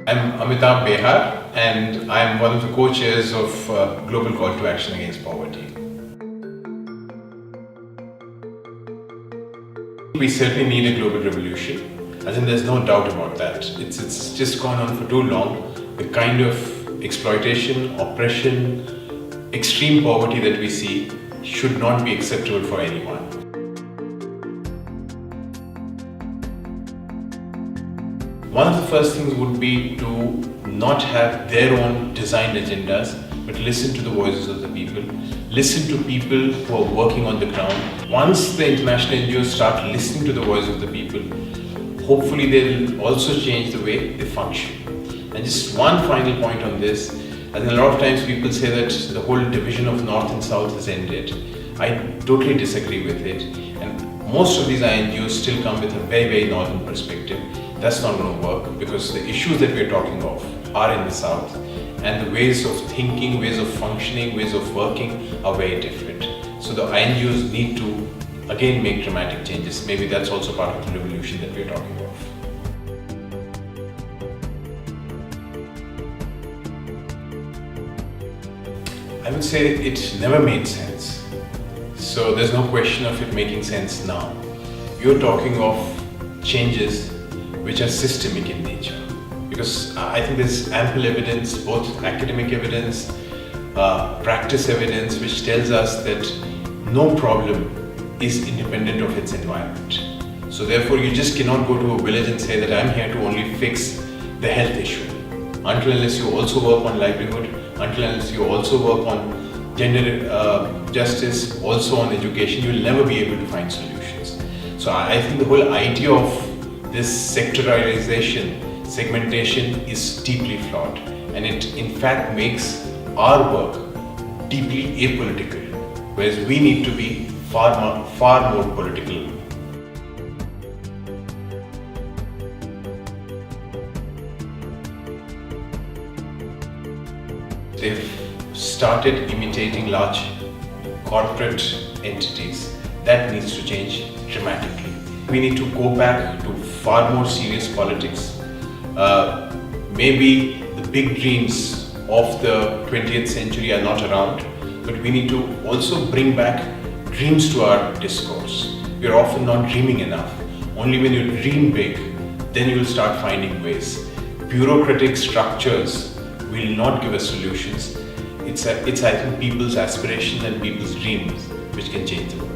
I'm Amitabh Behar and I'm one of the co-chairs of Global Call to Action Against Poverty. We certainly need a global revolution, as in there's no doubt about that. It's just gone on for too long. The kind of exploitation, oppression, extreme poverty that we see should not be acceptable for anyone. One of the first things would be to not have their own designed agendas, but listen to the voices of the people, listen to people who are working on the ground. Once the international NGOs start listening to the voice of the people, hopefully they'll also change the way they function. And just one final point on this, as a lot of times people say that the whole division of North and South has ended. I totally disagree with it. And most of these NGOs still come with a very, very northern perspective. That's not going to work because the issues that we're talking of are in the South, and the ways of thinking, ways of functioning, ways of working are very different. So the NGOs need to again make dramatic changes. Maybe that's also part of the revolution that we're talking of. I would say it never made sense. So there's no question of it making sense now. You're talking of changes which are systemic in nature. Because I think there's ample evidence, both academic evidence, practice evidence, which tells us that no problem is independent of its environment. So therefore you just cannot go to a village and say that I'm here to only fix the health issue. Until unless you also work on livelihood, until unless you also work on gender justice, also on education, you'll never be able to find solutions. So I think the whole idea of this sectorization, segmentation is deeply flawed, and it in fact makes our work deeply apolitical, whereas we need to be far more political. They've started imitating large corporate entities. That needs to change dramatically. We need to go back to far more serious politics. Maybe the big dreams of the 20th century are not around, but we need to also bring back dreams to our discourse. We are often not dreaming enough. Only when you dream big, then you will start finding ways. Bureaucratic structures will not give us solutions. It's I think people's aspirations and people's dreams which can change the world.